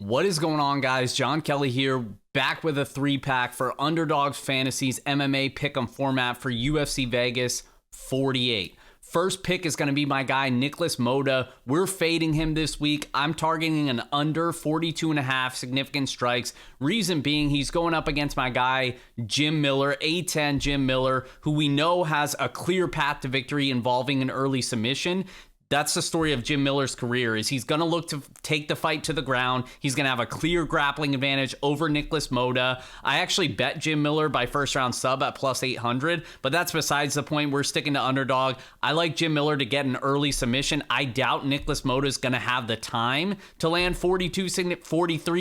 What is going on, guys? John Kelly here, back with a 3-pack for Underdog Fantasy's MMA pick'em format for UFC Vegas 48. First pick is going to be my guy, Nicholasmoda. We're fading him this week. I'm targeting an under 42.5 significant strikes. Reason being, he's going up against my guy, Jim Miller, A10 Jim Miller, who we know has a clear path to victory involving an early submission. That's the story of Jim Miller's career, is he's going to look to take the fight to the ground. He's going to have a clear grappling advantage over Nicholasmoda. I actually bet Jim Miller by first round sub at plus 800, but that's besides the point. We're sticking to underdog. I like Jim Miller to get an early submission. I doubt Nicholasmoda is going to have the time to land 43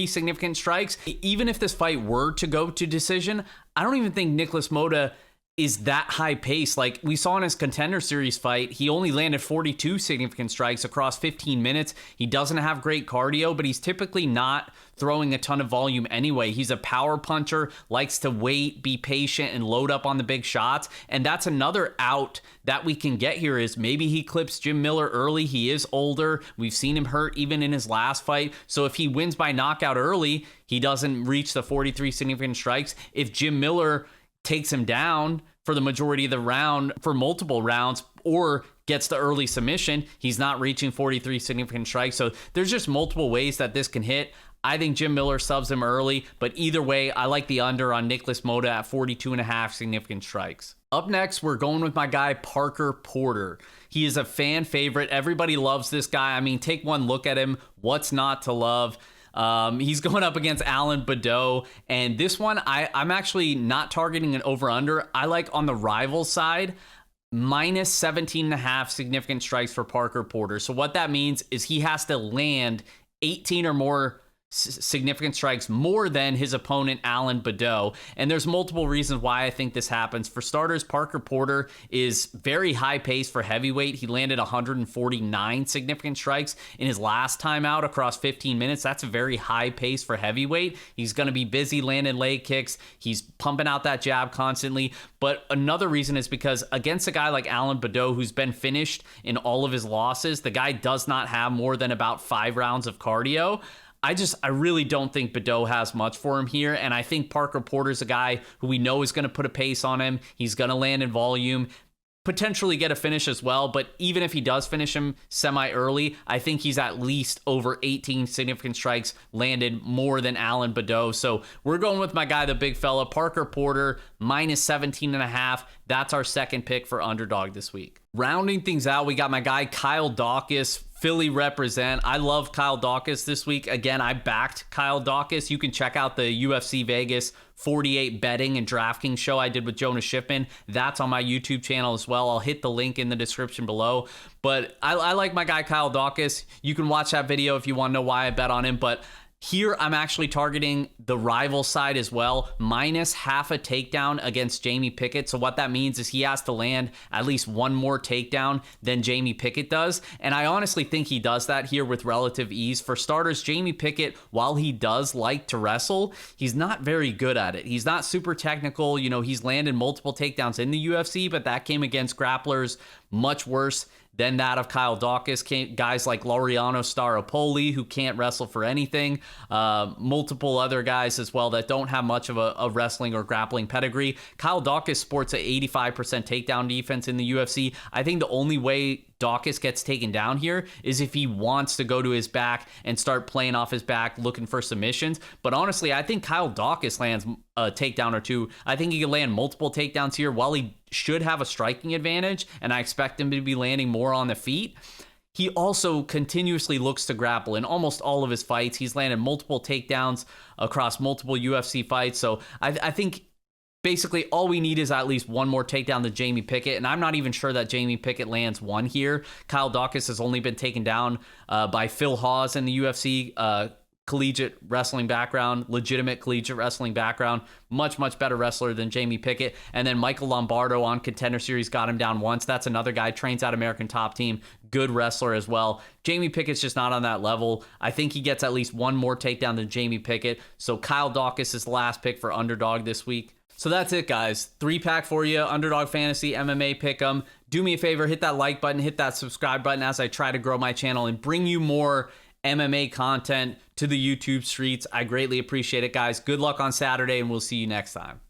significant strikes. Even if this fight were to go to decision, I don't even think Nicholasmoda is that high pace. Like we saw in his Contender Series fight, he only landed 42 significant strikes across 15 minutes. He doesn't have great cardio, but he's typically not throwing a ton of volume anyway. He's a power puncher, likes to wait, be patient, and load up on the big shots. And that's another out that we can get here, is maybe he clips Jim Miller early. He is older. We've seen him hurt even in his last fight. So if he wins by knockout early, he doesn't reach the 43 significant strikes. If Jim Miller takes him down for the majority of the round, for multiple rounds, or gets the early submission, he's not reaching 43 significant strikes. So there's just multiple ways that this can hit. I think Jim Miller subs him early, but either way, I like the under on Nicholasmoda at 42.5 significant strikes. Up next, we're going with my guy, Parker Porter. He is a fan favorite. Everybody loves this guy. I mean, take one look at him. What's not to love? He's going up against Alan Bedeau, and this one I'm actually not targeting an over-under. I like on the rival side, minus 17.5 significant strikes for Parker Porter. So what that means is he has to land 18 or more significant strikes more than his opponent Alan Bedeau, and there's multiple reasons why I think this happens. For starters, Parker Porter is very high pace for heavyweight. He landed 149 significant strikes in his last time out across 15 minutes. That's a very high pace for heavyweight. He's going to be busy landing leg kicks. He's pumping out that jab constantly. But another reason is because against a guy like Alan Bedeau, who's been finished in all of his losses, the guy does not have more than about 5 rounds of cardio. I really don't think Bedeau has much for him here, and I think Parker Porter's a guy who we know is going to put a pace on him. He's going to land in volume, potentially get a finish as well, but even if he does finish him semi-early, I think he's at least over 18 significant strikes landed more than Alan Bedeau. So we're going with my guy, the big fella, Parker Porter, minus 17.5. That's our second pick for Underdog this week. Rounding things out, we got my guy, Kyle Daukaus, Philly represent. I love Kyle Daukaus this week. Again, I backed Kyle Daukaus. You can check out the UFC Vegas 48 betting and DraftKings show I did with Jonah Shipman. That's on my YouTube channel as well. I'll hit the link in the description below. But I like my guy Kyle Daukaus. You can watch that video if you want to know why I bet on him. But here, I'm actually targeting the rival side as well, minus half a takedown against Jamie Pickett. So what that means is he has to land at least one more takedown than Jamie Pickett does. And I honestly think he does that here with relative ease. For starters, Jamie Pickett, while he does like to wrestle, he's not very good at it. He's not super technical. You know, he's landed multiple takedowns in the UFC, but that came against grapplers much worse than that of Kyle Daukaus. Guys like Laureano Staropoli, who can't wrestle for anything. Multiple other guys as well that don't have much of a wrestling or grappling pedigree. Kyle Daukaus sports an 85% takedown defense in the UFC. I think the only way Daukaus gets taken down here is if he wants to go to his back and start playing off his back, looking for submissions. But honestly, I think Kyle Daukaus lands a takedown or two. I think he can land multiple takedowns here. While he should have a striking advantage, and I expect him to be landing more on the feet, he also continuously looks to grapple in almost all of his fights. He's landed multiple takedowns across multiple UFC fights. So I think basically all we need is at least one more takedown to Jamie Pickett, and I'm not even sure that Jamie Pickett lands one here. Kyle Daukaus has only been taken down by Phil Hawes in the UFC, collegiate wrestling background, legitimate collegiate wrestling background, much better wrestler than Jamie Pickett. And then Michael Lombardo on Contender Series got him down once. That's another guy, trains out American Top Team, good wrestler as well. Jamie Pickett's just not on that level. I think he gets at least one more takedown than Jamie Pickett. So Kyle Daukaus is the last pick for Underdog this week. So that's it, guys. 3-pack for you, Underdog Fantasy MMA Pick'em. Do me a favor, hit that like button, hit that subscribe button as I try to grow my channel and bring you more MMA content to the YouTube streets. I greatly appreciate it, guys. Good luck on Saturday, and we'll see you next time.